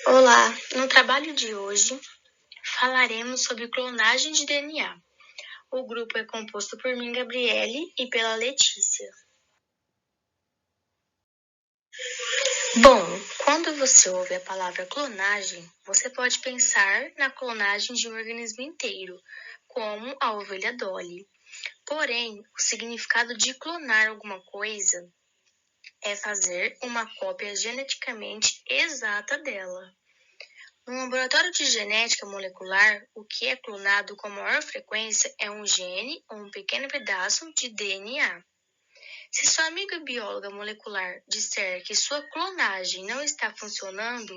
Olá, no trabalho de hoje falaremos sobre clonagem de DNA. O grupo é composto por mim, Gabriele, e pela Letícia. Bom, quando você ouve a palavra clonagem, você pode pensar na clonagem de um organismo inteiro, como a ovelha Dolly. Porém, o significado de clonar alguma coisa é fazer uma cópia geneticamente exata dela. No laboratório de genética molecular, o que é clonado com maior frequência é um gene ou um pequeno pedaço de DNA. Se sua amiga bióloga molecular disser que sua clonagem não está funcionando,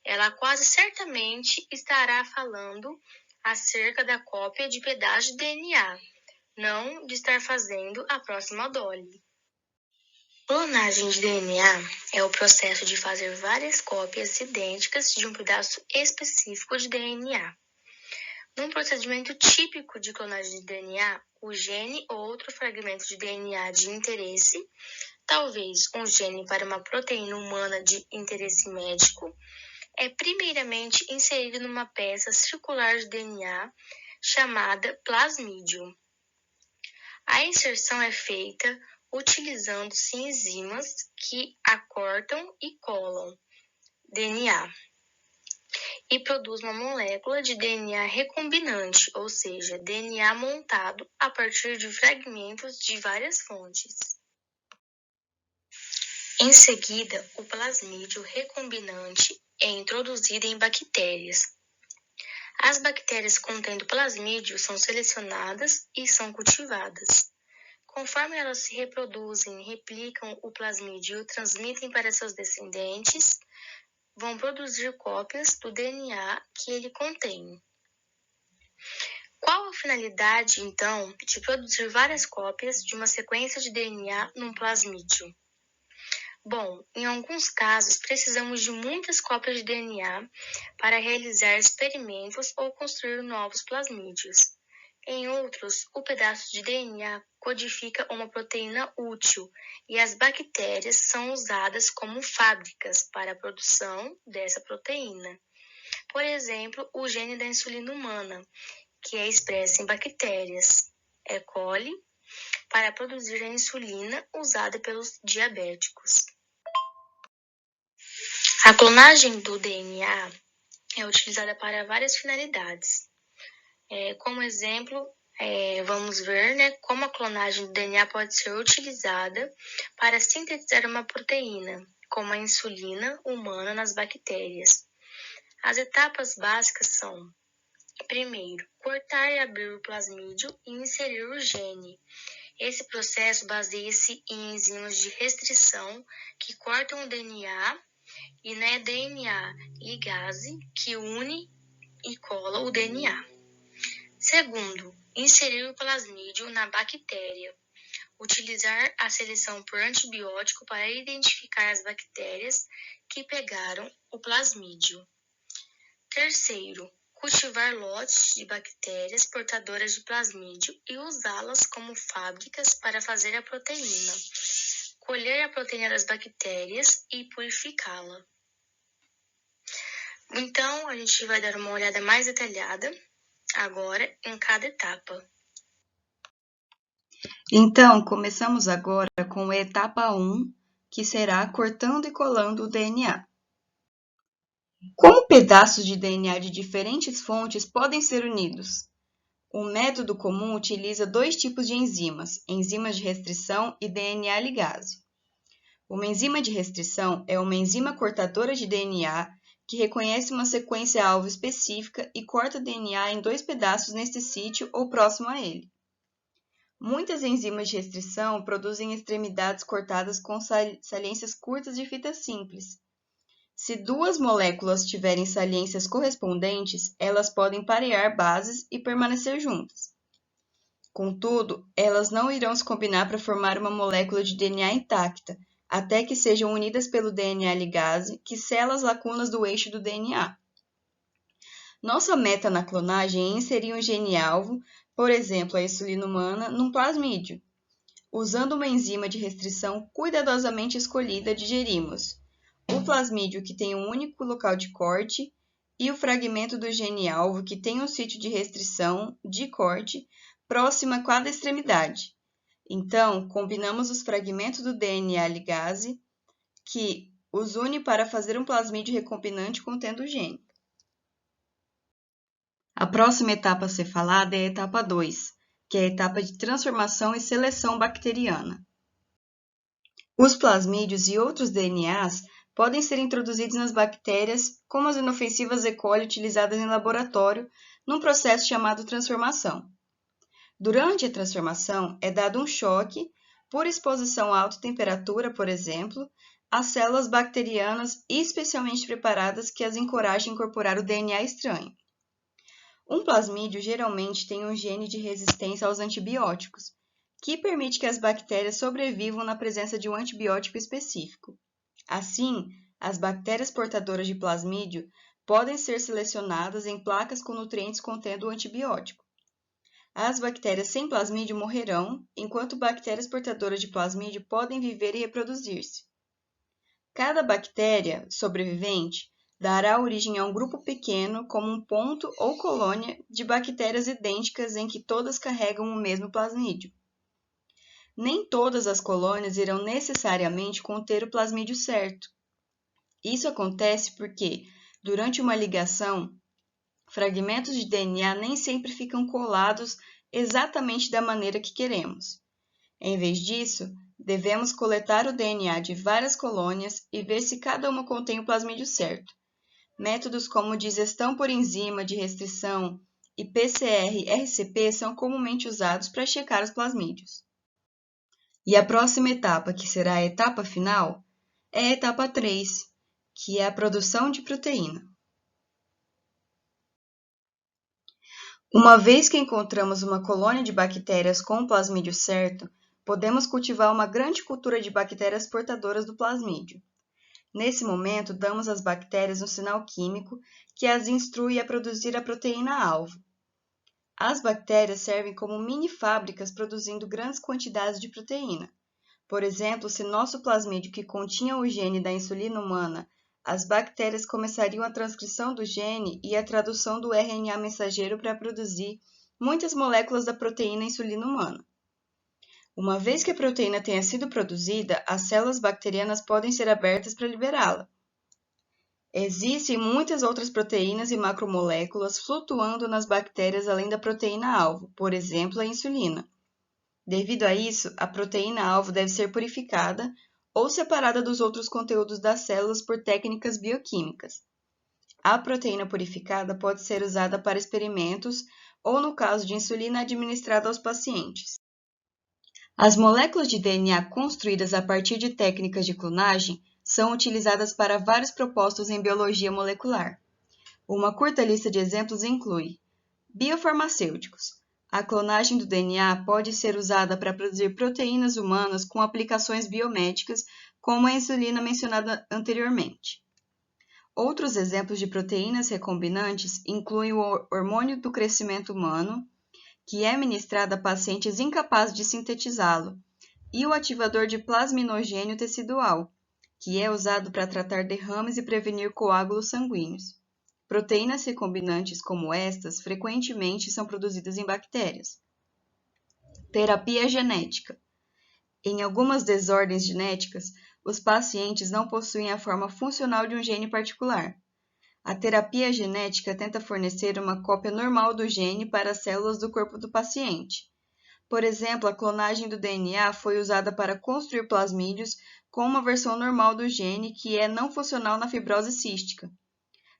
ela quase certamente estará falando acerca da cópia de pedaço de DNA, não de estar fazendo a próxima Dolly. Clonagem de DNA é o processo de fazer várias cópias idênticas de um pedaço específico de DNA. Num procedimento típico de clonagem de DNA, o gene ou outro fragmento de DNA de interesse, talvez um gene para uma proteína humana de interesse médico, é primeiramente inserido numa peça circular de DNA chamada plasmídio. A inserção é feita utilizando-se enzimas que acortam e colam DNA e produz uma molécula de DNA recombinante, ou seja, DNA montado a partir de fragmentos de várias fontes. Em seguida, o plasmídio recombinante é introduzido em bactérias. As bactérias contendo plasmídio são selecionadas e são cultivadas. Conforme elas se reproduzem, replicam o plasmídio e o transmitem para seus descendentes, vão produzir cópias do DNA que ele contém. Qual a finalidade, então, de produzir várias cópias de uma sequência de DNA num plasmídio? Bom, em alguns casos, precisamos de muitas cópias de DNA para realizar experimentos ou construir novos plasmídios. Em outros, o pedaço de DNA codifica uma proteína útil e as bactérias são usadas como fábricas para a produção dessa proteína. Por exemplo, o gene da insulina humana, que é expressa em bactérias E. coli, para produzir a insulina usada pelos diabéticos. A clonagem do DNA é utilizada para várias finalidades. Como exemplo, vamos ver como a clonagem do DNA pode ser utilizada para sintetizar uma proteína, como a insulina humana nas bactérias. As etapas básicas são: primeiro, cortar e abrir o plasmídio e inserir o gene. Esse processo baseia-se em enzimas de restrição que cortam o DNA e na DNA ligase que une e cola o DNA. Segundo, inserir o plasmídio na bactéria. Utilizar a seleção por antibiótico para identificar as bactérias que pegaram o plasmídio. Terceiro, cultivar lotes de bactérias portadoras de plasmídio e usá-las como fábricas para fazer a proteína. Colher a proteína das bactérias e purificá-la. Então, a gente vai dar uma olhada mais detalhada agora em cada etapa. Então, começamos agora com a etapa 1, que será cortando e colando o DNA. Como pedaços de DNA de diferentes fontes podem ser unidos? O método comum utiliza dois tipos de enzimas de restrição e DNA ligase. Uma enzima de restrição é uma enzima cortadora de DNA que reconhece uma sequência-alvo específica e corta o DNA em dois pedaços nesse sítio ou próximo a ele. Muitas enzimas de restrição produzem extremidades cortadas com saliências curtas de fita simples. Se duas moléculas tiverem saliências correspondentes, elas podem parear bases e permanecer juntas. Contudo, elas não irão se combinar para formar uma molécula de DNA intacta, até que sejam unidas pelo DNA ligase, que sela as lacunas do eixo do DNA. Nossa meta na clonagem é inserir um gene-alvo, por exemplo, a insulina humana, num plasmídio. Usando uma enzima de restrição cuidadosamente escolhida, digerimos o plasmídio que tem um único local de corte e o fragmento do gene-alvo que tem um sítio de restrição de corte próximo a cada extremidade. Então, combinamos os fragmentos do DNA ligase que os une para fazer um plasmídio recombinante contendo o gene. A próxima etapa a ser falada é a etapa 2, que é a etapa de transformação e seleção bacteriana. Os plasmídios e outros DNAs podem ser introduzidos nas bactérias como as inofensivas E. coli utilizadas em laboratório num processo chamado transformação. Durante a transformação, é dado um choque, por exposição a alta temperatura, por exemplo, às células bacterianas especialmente preparadas que as encorajam a incorporar o DNA estranho. Um plasmídio geralmente tem um gene de resistência aos antibióticos, que permite que as bactérias sobrevivam na presença de um antibiótico específico. Assim, as bactérias portadoras de plasmídio podem ser selecionadas em placas com nutrientes contendo o antibiótico. As bactérias sem plasmídio morrerão, enquanto bactérias portadoras de plasmídio podem viver e reproduzir-se. Cada bactéria sobrevivente dará origem a um grupo pequeno, como um ponto ou colônia de bactérias idênticas em que todas carregam o mesmo plasmídio. Nem todas as colônias irão necessariamente conter o plasmídio certo. Isso acontece porque, durante uma ligação, fragmentos de DNA nem sempre ficam colados exatamente da maneira que queremos. Em vez disso, devemos coletar o DNA de várias colônias e ver se cada uma contém o plasmídio certo. Métodos como digestão por enzima de restrição e PCR-RCP são comumente usados para checar os plasmídios. E a próxima etapa, que será a etapa final, é a etapa 3, que é a produção de proteína. Uma vez que encontramos uma colônia de bactérias com o plasmídio certo, podemos cultivar uma grande cultura de bactérias portadoras do plasmídio. Nesse momento, damos às bactérias um sinal químico que as instrui a produzir a proteína-alvo. As bactérias servem como mini-fábricas produzindo grandes quantidades de proteína. Por exemplo, se nosso plasmídio que continha o gene da insulina humana, as bactérias começariam a transcrição do gene e a tradução do RNA mensageiro para produzir muitas moléculas da proteína insulina humana. Uma vez que a proteína tenha sido produzida, as células bacterianas podem ser abertas para liberá-la. Existem muitas outras proteínas e macromoléculas flutuando nas bactérias além da proteína-alvo, por exemplo, a insulina. Devido a isso, a proteína-alvo deve ser purificada ou separada dos outros conteúdos das células por técnicas bioquímicas. A proteína purificada pode ser usada para experimentos ou, no caso de insulina, administrada aos pacientes. As moléculas de DNA construídas a partir de técnicas de clonagem são utilizadas para vários propósitos em biologia molecular. Uma curta lista de exemplos inclui biofarmacêuticos. A clonagem do DNA pode ser usada para produzir proteínas humanas com aplicações biomédicas, como a insulina mencionada anteriormente. Outros exemplos de proteínas recombinantes incluem o hormônio do crescimento humano, que é ministrado a pacientes incapazes de sintetizá-lo, e o ativador de plasminogênio tecidual, que é usado para tratar derrames e prevenir coágulos sanguíneos. Proteínas recombinantes como estas frequentemente são produzidas em bactérias. Terapia genética. Em algumas desordens genéticas, os pacientes não possuem a forma funcional de um gene particular. A terapia genética tenta fornecer uma cópia normal do gene para as células do corpo do paciente. Por exemplo, a clonagem do DNA foi usada para construir plasmídios com uma versão normal do gene que é não funcional na fibrose cística.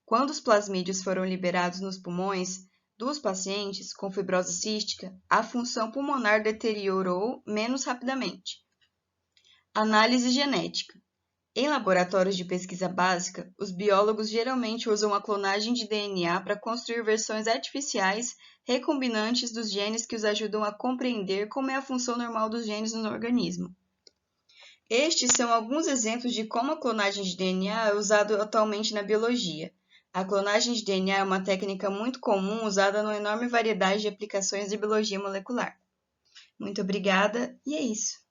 Quando os plasmídios foram liberados nos pulmões dos pacientes com fibrose cística, a função pulmonar deteriorou menos rapidamente. Análise genética. Em laboratórios de pesquisa básica, os biólogos geralmente usam a clonagem de DNA para construir versões artificiais recombinantes dos genes que os ajudam a compreender como é a função normal dos genes no organismo. Estes são alguns exemplos de como a clonagem de DNA é usada atualmente na biologia. A clonagem de DNA é uma técnica muito comum usada numa enorme variedade de aplicações de biologia molecular. Muito obrigada, e é isso.